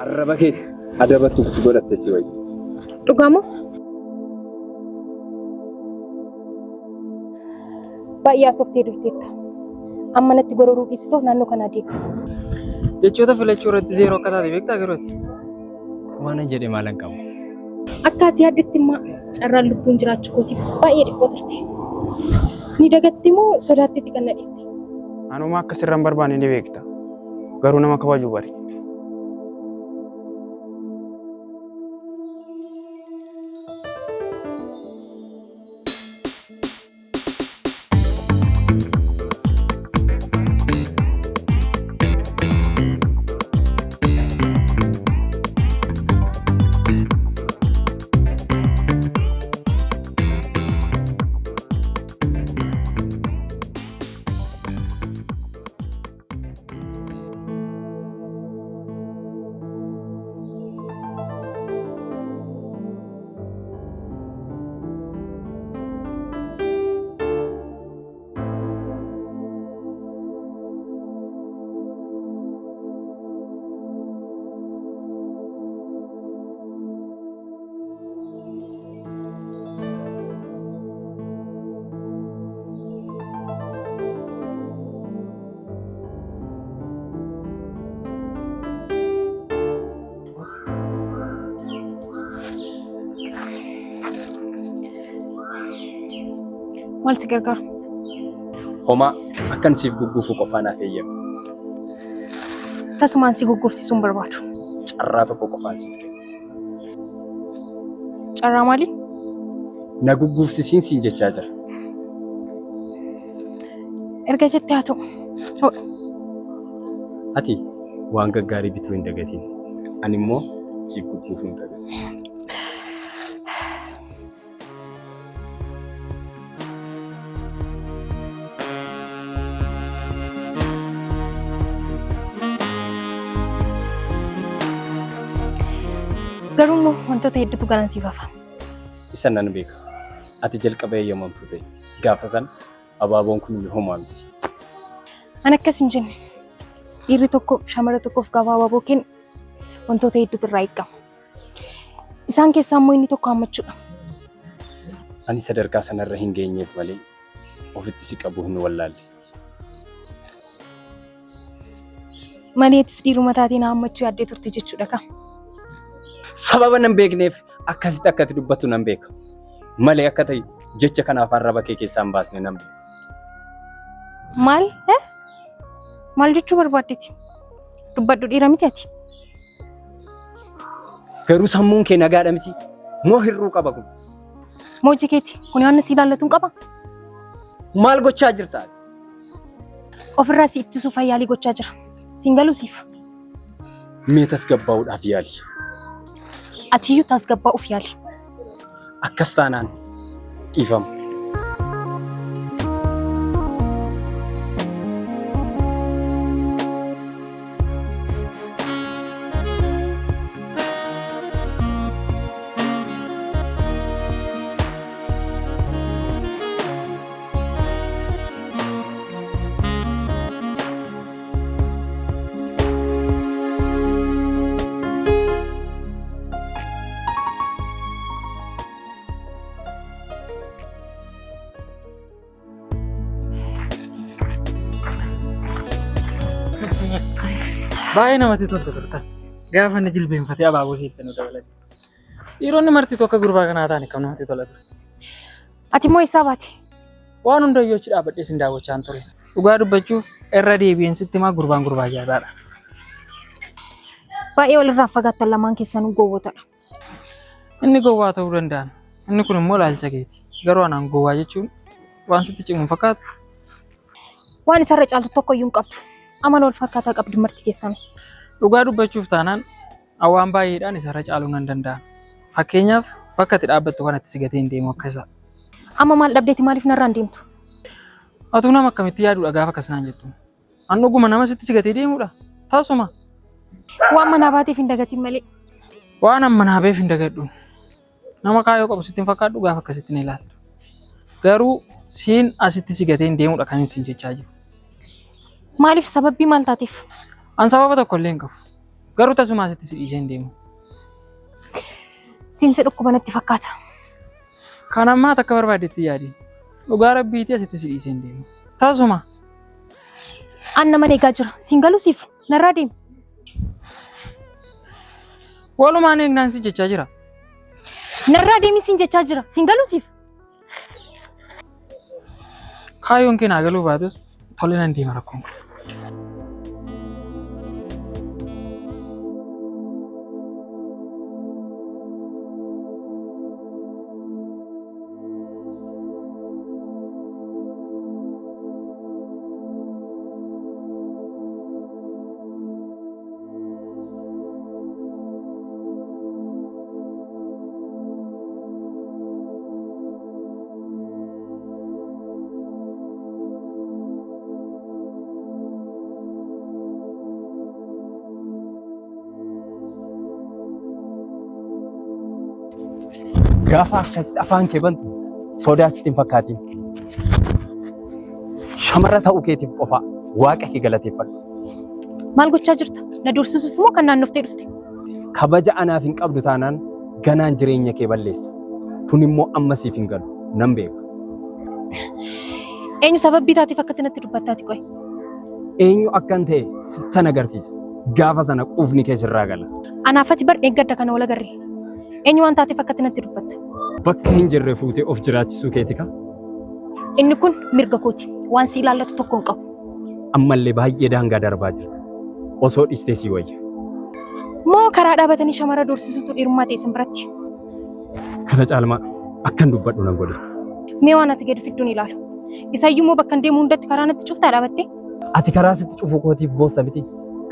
Arraba kee adabattuuf godhatte si wayya. Dhugamoo? Baay'ee asoftee durteetta. Amma natti gororuu dhiisitoo naannoo kana deema. Jechoota filachuu irratti zeeroo akka taate beektaa garooti. Waan jedhe maalan qabu. Akka ati yaaddetti immoo carraan lubbuun jiraachuu kootiif baay'ee dhiphoo turte. Ni dagatti moo sodaatteetti kan na dhiiste? Anuma akka sirraan barbaanne ni beekta. Garuu nama kabajuu bari. Maal si gargaaru? Homaa akkan siif gugguufu qofaan hafe eeyyama. Tasumaan si gugguufsisuun barbaadu. Carraa tokko qofaan siif kenna. Carraa maali? Na gugguufsisiin siin jechaa jira. Erga jettee haa ta'u. Ati waan gaggaarii bituu hin dagatiin. Ani immoo siif gugguufuu hin dagatiin. Garuu immoo wantoota hedduutu galan siif hafa. Isa nan beeka. Ati jalqaba eeyyamamtuu ta'e. Gaafa sana abaaboon kun iyyuu homaa miti. Ani akkas hin jenne. Dhiirri tokko shamara tokkoof gaafa abaaboo kennu wantoota hedduutu irraa eegama. Isaan keessaa immoo inni tokko hammachuudha. Ani sadarkaa sanarra hin geenyeef malee ofitti si qabu hin wallaalle. Maleetis dhiiruma taateen hammachuu yaaddee turte jechuudha ka. Sababa nan beekneef akkasitti akkati dubbattu nan beeka. Malee akka ta'e jecha kanaaf arraba kee keessaa hin baasne nan beeka. Maal? Maal jechuu barbaaddeeti? Dubbadhu dhiira miti ati. Garuu sammuun kee nagaadha miti. Moo hirruu qaba kun? Mooji keeti kun waan si ilaallatu hin qaba? Maal gochaa jirta? Ofirraa si ittisuuf yaalii gochaa jira. Siin galuu siif. Mee tasgabbaa'uudhaaf yaali. Achiyyuu tasgabbaa'uuf yaali. Akkas taanaan dhiifama. Baay'ee namatti tolta turta. Gaafa inni jilbeenfatee abaaboo siif kennu dabalate. Dhiironni marti tokko gurbaa kanaa taane kan namatti tola ture. Ati immoo eessaa baate? Waan hundayyoo achi dhaabbadhee sin daawwachaa hin ture. Dhugaa dubbachuuf irra deebi'een sitti himaa gurbaan gurbaa jaalaadha. Baay'ee walirraa fagaattan lamaan keessanuu gowwootadha. Inni gowwaa ta'uu danda'an. Inni kun immoo laalcha keeti. Garuu anaan gowwaa jechuun waan sitti cimu fakkaatu. Waan isarra caaltu tokko iyyuu hin qabdu. Amala wal fakkaataa qabdi marti keessan. Dhugaa dubbachuuf taanaan awwaan baay'eedhaan isarra caaluu nan danda'a. Fakkeenyaaf bakka itti dhaabbattu kanatti si gatee hin deemu akka isa. Amma maal dhabdeeti maaliif narraan deemtu? Atuu nama akkamitti yaadudha gaafa akkanaan jettu? An dhuguma nama sitti si gatee deemudha. Taasuma. Waan manaa baateef hin dagatiin malee. Waan amma naabeef hin dagadhu. Nama kaayoo qabu sitti hin fakkaadhu gaafa akkasitti ni ilaaltu. Garuu siin asitti si gatee hin deemudha kan isin jechaa jiru. Maaliif sababbii maal taateef? An sababa tokko illee hin qabu. Garuu tasuma asitti si dhiisee hin deemu. Siinsi dhukkuba natti fakkaata. Kan ammaa takka barbaadetti yaadi. Dhugaa rabbiitii asitti si dhiisee hin deemu. Tasuma. An nama eegaa jira. Siin galuusiif narraa deemi. Walumaan eegnaan si jechaa jira. Narraa deemi siin jechaa jira. Siin galuusiif. Kaayyoon kee naa galuu baatus tole nan deema rakkoon. Gaafa akkasitti afaan kee bantu sodaa sitti hin fakkaatin. Shamara ta'uu keetiif qofa waaqa kee galateeffadhu. Maal gochaa jirta? Na dursisuuf moo kan naannoftee dhufte? Kabaja anaaf hin qabdu taanaan ganaan jireenya kee balleessa. Kun immoo ammasiif hin galu nan beeka. Eenyu sababbii taatiif akkatti natti dubbattaati qoy? Eenyu akkan ta'e sittan agarsiisa. Gaafa sana quufni kee sirraa gala. Anaafati bar eeggadda kana wal agarree. Eenyu waan taateef akkatti natti dubbatta? Bakka hin jirre fuutee of jiraachisuu keeti ka? Inni kun mirga kooti. Waan si ilaallatu tokko hin qabu. Ammallee baay'ee daangaa darbaa jirta. Osoo dhistee si wayya. Moo karaa dhaabatanii shamara doorsisuutu dhiirummaa ta'e isin biratti? Kana caalmaa akkan dubbadhu nan godhe. Mee waan ati gadi fidduun ilaalu. Isaayyuu moo bakka hin deemu hundatti karaa natti cuftaa dhaabatte? Ati karaa sitti cufuu kootiif boossa miti.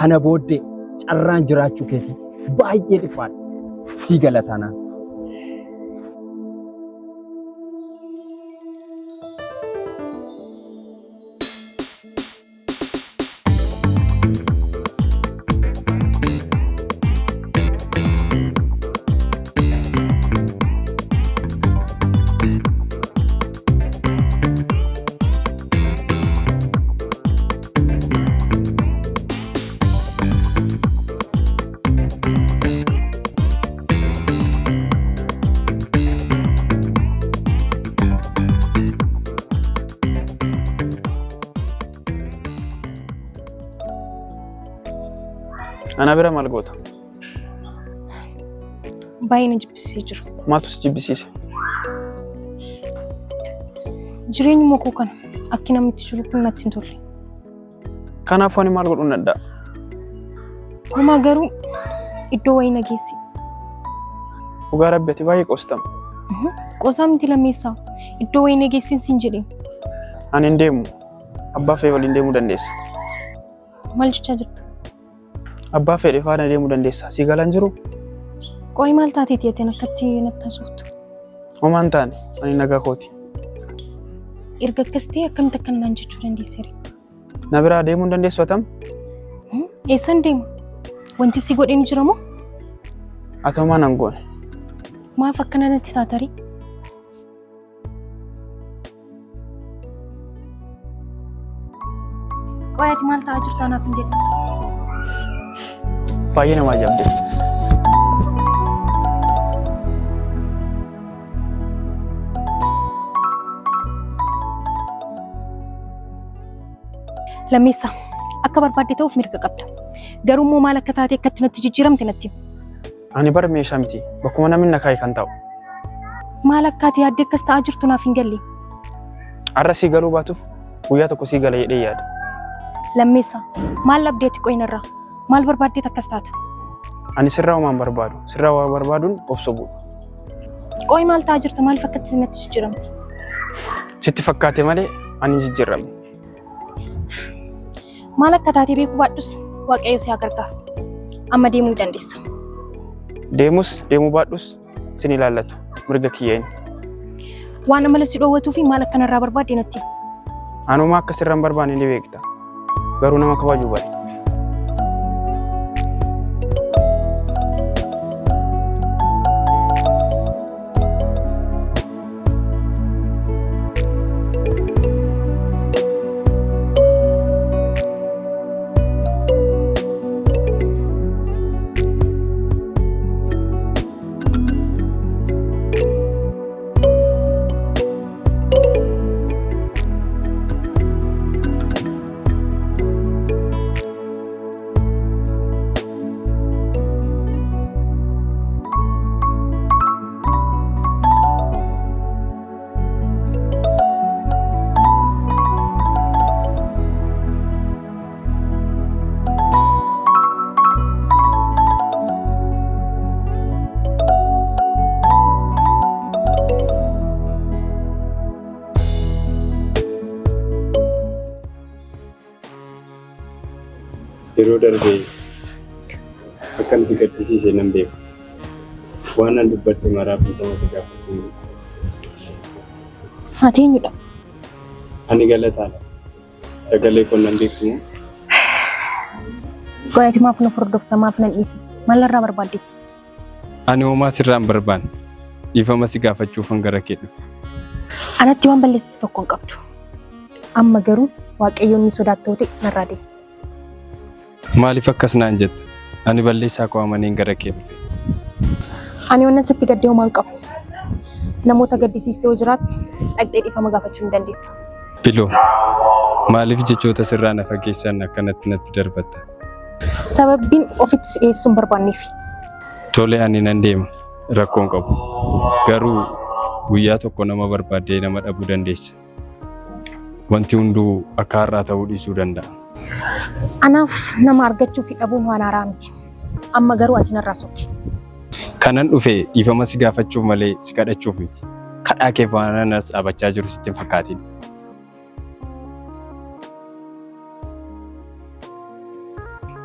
Kana booddee carraan jiraachuu keetii baay'ee dhiphaadha. Si galataanaan. Ana bira maal goota? Baay'ee na jibbisiisee jira. Maaltu si jibbisiise? Jireenyuma koo kana akki namni itti jiru kun natti hin tolle. Kanaafuu ani maal godhuun danda'a? Homaa garuu iddoo wayii na geessi. Dhugaa rabbi ati baay'ee qoostama. Qoosaa miti lammeessaa. Iddoo wayii na geessin siin jedheen. Ani hin deemu. Abbaa fee waliin deemuu dandeessa. Maal jechaa jirta? Abbaa fedhe faana deemuu dandeessa. Si galaan jiru? Qo'i maal taateeti yateen akkatti natti haasoftu? Homaan taane ani nagaa kooti. Erga akkas ta'e akkamitti akkana naan jechuu dandeesseera? Na biraa deemuu hin dandeessu atam? Eessan deemu? Wanti si godhee ni jira moo? Ati homaa nan goone. Maaf akkana natti taatarii? Qo'i ati maal ta'aa jirtu anaaf hin jedhu? Baay'ee nama ajaa'ibde. Lammeessa akka barbaadde ta'uuf mirga qabda. Garuu immoo maal akka taate akkatti natti jijjiiramte natti. Ani bara meeshaa miti. Bakkuma namni na kaa'e kan ta'u. Maal akka ati yaaddee akkas ta'aa jirtu naaf hin galle. Har'a si galuu baatuuf guyyaa tokko si gala jedhee yaada. Lammeessa maal labdeetti qo'inarraa? Maal barbaaddeet akkas taata? Ani sirraa homaan barbaadu. Sirraa waa barbaaduun obsa bu'u. Qo'i maal ta'aa jirta? Maaliif akkatti natti jijjiiramte? Sitti fakkaate malee ani jijjiiramne. Maal akka taate beekuu baadhus Waaqayyo si haa gargaaru. Amma deemuu dandeessa. Deemus deemuu baadhus sin ilaallatu. Mirga kiyyeeni. Waan amala si dhoowwatuu fi maal akka narraa barbaadde natti. Anuma akka sirraan barbaanne ni beekta. Garuu nama kabajuu bari. yeroo darbee akkan si gaddisiise nan beeku. Waan an dubbadde maraaf bitama si gaafatu. Ati eenyudha? Ani Galataadha. Sagalee koo nan beektu moo? Goyaati maaf na furdofta maaf nan dhiisi. Maalirraa barbaaddetti? Ani homaa sirraa hin barbaanne. Dhiifama si gaafachuufan gara kee dhufe. Anatti waan balleessitu tokko hin qabdu. Amma garuu Waaqayyoon ni sodaattoote narraa deema. Maaliif akkas naan jetta? Ani balleessaa koo amaneen gara kee dhufe. Ani waan sitti gaddee homaa hin qabu. Namoota gaddisiistee yoo jiraatte dhaqxee dhiifama gaafachuu ni dandeessa. Biloo, maaliif jechoota sirraa na fageessan akkanatti natti darbatta? Sababbiin ofitti si dhiyeessuu hin barbaanneef. Tole ani nan deema. Rakkoon qabu. Garuu guyyaa tokko nama barbaaddee nama dhabuu dandeessa. Wanti hunduu akka har'aa ta'uu dhiisuu danda'a. Anaaf nama argachuu fi dhabuun waan haaraa miti. Amma garuu ati narraa sokki. Kanan dhufe dhiifama si gaafachuuf malee si kadhachuuf miti. Kadhaa kee faana nas dhaabachaa jiru sitti hin fakkaatin.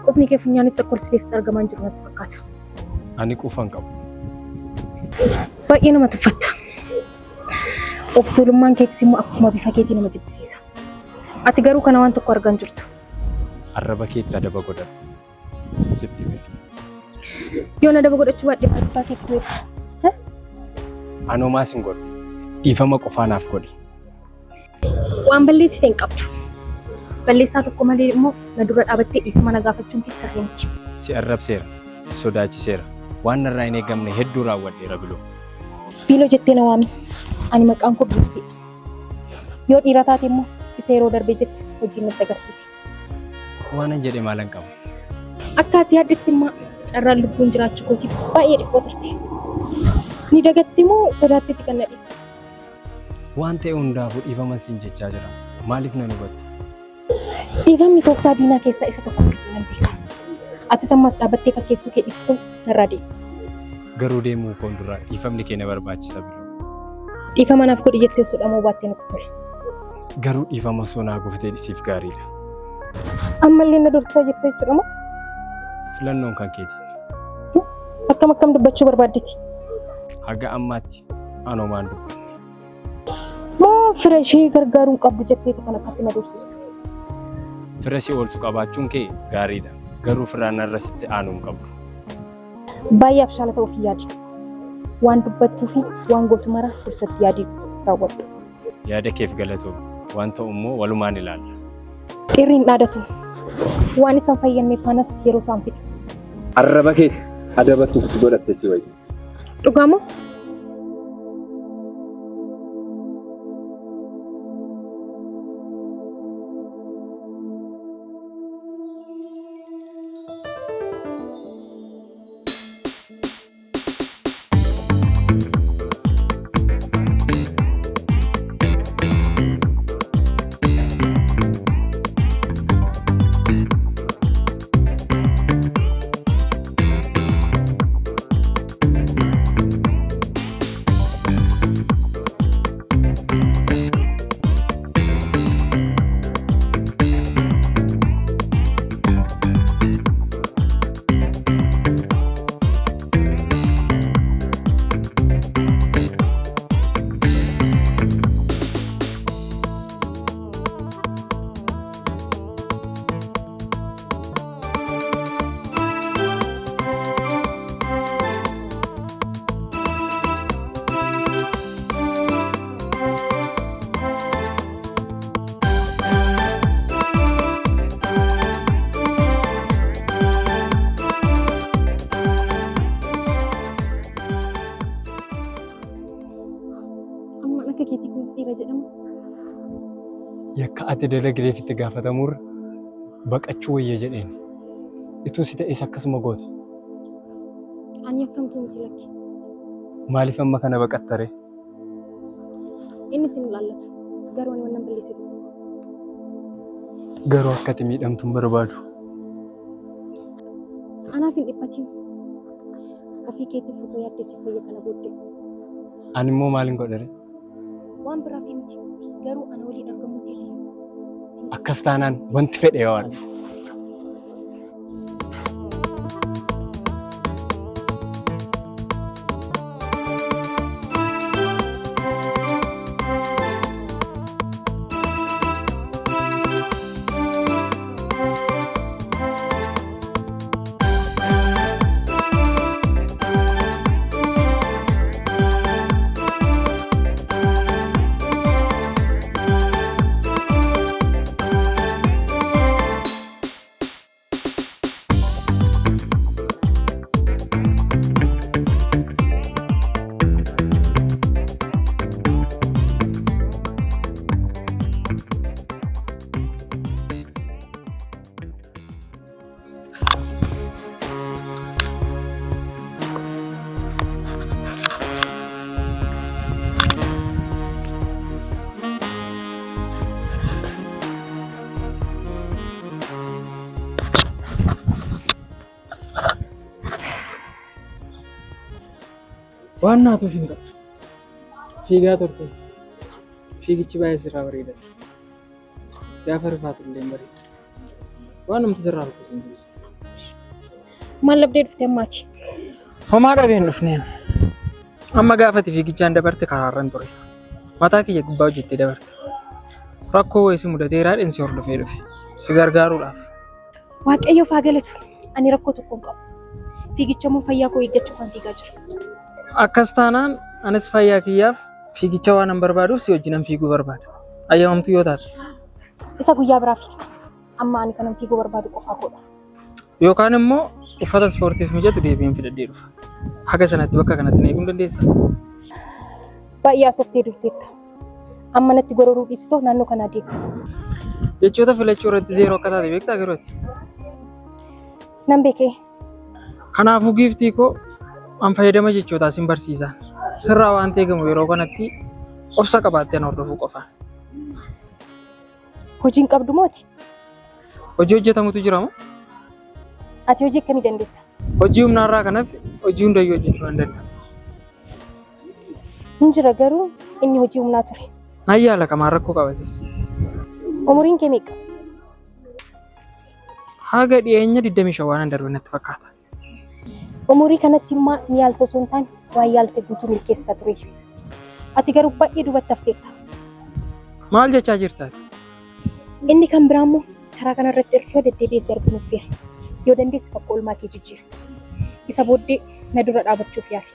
Qubni kee funyaanitti akka ol sibeessitti argamaa jiru natti fakkaata. Ani quufan qabu. Baay'ee nama tuffatta. Of tuulummaan keetis immoo akkuma bifa keetii nama jibbisiisa. Ati garuu kana waan tokko argaa hin jirtu. Arraba keetti adaba godhadhu. Sitti beeku. Yoon adaba godhachuu baadhee bifa keetti beeku. Ani homaas hin godhu. Dhiifama qofaanaaf godhi. Waan balleessite hin qabdu. Balleessaa tokko malee immoo na dura dhaabattee dhiifama na gaafachuun keessa miti. Si arrabseera. Si sodaachiseera. Waan narraa hin eegamne hedduu raawwadheera Biloo. Biiloo jettee na waami. Ani maqaan koo Bilisii. Yoo dhiira taate immoo isa yeroo darbee jette hojii natti agarsiisi. Waanan jedhe maalan qaba. Akka ati yaaddetti immoo carraan lubbuun jiraachuu kootiif baay'ee dhiphoo turte. Ni dagatti moo sodaattetti kan na dhiiste? Waan ta'e hundaafuu dhiifama siin jechaa jira. Maaliif nan hubattu? Dhiifamni tooftaa diinaa keessaa isa tokko argite nan beeka. Ati sammaas dhaabbattee fakkeessuu kee dhiisitu narraa deema. Garuu deemuu koon duraa dhiifamni kee na barbaachisa Biloo. Dhiifama naaf godhi jettee sodhamoo baattee natti tole. Garuu dhiifama sonaa guftee dhisiif gaariidha. Ammallee na dorsisaa jettee jechuudha moo? Filannoon kan keeti. Akkam dubbachuu barbaaddeeti? Haga ammaatti anomaan dubbanne. Moo fira ishee gargaaruun qabdu jetteeti kan akkatti na dorsistu? Fira si oolchu qabaachuun kee gaariidha. Garuu firaan narra sitti aanuun qabdu. Baay'ee abshaala ta'uuf yaadi. Waan dubbattuu fi waan gootu mara dursatti yaadii raawwadhu. Yaada keef galatoomi. Waan ta'u immoo walumaan ilaalla. Dhiirri hin dhaadatu. Waan isaan fayyadamee faanas yeroo isaan fixu. Arraba kee adabattuuf godhatte si wayya. Dhugaa moo? Yakka ati dalagdeef itti gaafatamurra baqachuu wayya jedheen. Ituu si ta'es akkasuma goota. Ani akkamtu miti lakki. Maaliif amma kana baqattare? Inni sin ilaallatu. Garuu ani wannan balleessitu. Garuu akka ati miidhamtu hin barbaadu. Anaaf hin dhiphatin. Ofii keetiif osoo yaaddeessiif wayya kana booddee. Ani immoo maalin godhare? Waan biraaf miti. Garuu ana waliin argamuu keessa. Akkas taanaan wanti fedhe waan. Waan naatuuf hin qabdu. Fiigaa turte. Fiigichi baay'ee sirraa bareeda. Gaafa rifaatu illee bareeda. Waan namti sirraa rukkisiin jiru. Maal labdee dhufte ammaati? Homaa dhabeen dhufneen. Amma gaafati fiigichaan dabarte karaarran ture. Mataa kiyya gubbaa hojjettee dabarte. Rakkoo wayii si mudateeraa dhensi hordofee dhufe. Si gargaaruudhaaf. Waaqayyoof haa galatu. Ani rakkoo tokko hin qabu. Fiigicha moo fayyaa koo eeggachuufan fiigaa jira. Akkas taanaan anis fayyaa kiyyaaf fiigicha waan an barbaaduuf si wajjinan fiiguu barbaada. Ayyamamtu yoo taate. Isa guyyaa biraa fiigna. Amma ani kanan fiiguu barbaadu qofaa koodha. Yookaan immoo uffata ispoortiif mijatu deebiin fidadhee dhufa. Haga sanatti bakka kanatti na eeguu dandeessaa? Baay'ee asoftee dhufteetta. Amma natti gororuu dhiisitoo naannoo kanaa deemu. Jechoota filachuu irratti zeeroo akka taate beektaa garooti. Nan beekee. Kanaafuu giiftii koo an fayyadama jechootaa sin barsiisan. Sirraa waan eegamu yeroo kanatti obsa qabaattee an hordofuu qofaan. Hojiin qabdu mooti? Hojii hojjetamutu jira moo? Ati hojii akkamii dandeessa? Hojii humnaarraa kanaaf hojii hundayyuu hojjechuu hin danda'u. Hin jira garuu inni hojii humnaa ture. Naan yaala qamaan rakkoo qabasis. Umuriin kee meeqa? Haga dhiyeenya 25 waan darbe natti fakkaata. Umurii kanatti immoo ni yaalta osoo hin taane waan yaalte guutuu milkeessita ture. Ati garuu baay'ee duubatti hafteetta. Maal jechaa jirtaati? Inni kan biraa immoo karaa kanarratti irra deddeebi'ee argamuuf fira. Yoo dandeesse bakka oolmaa kee jijjiira. Isa booddee na dura dhaabachuuf yaali.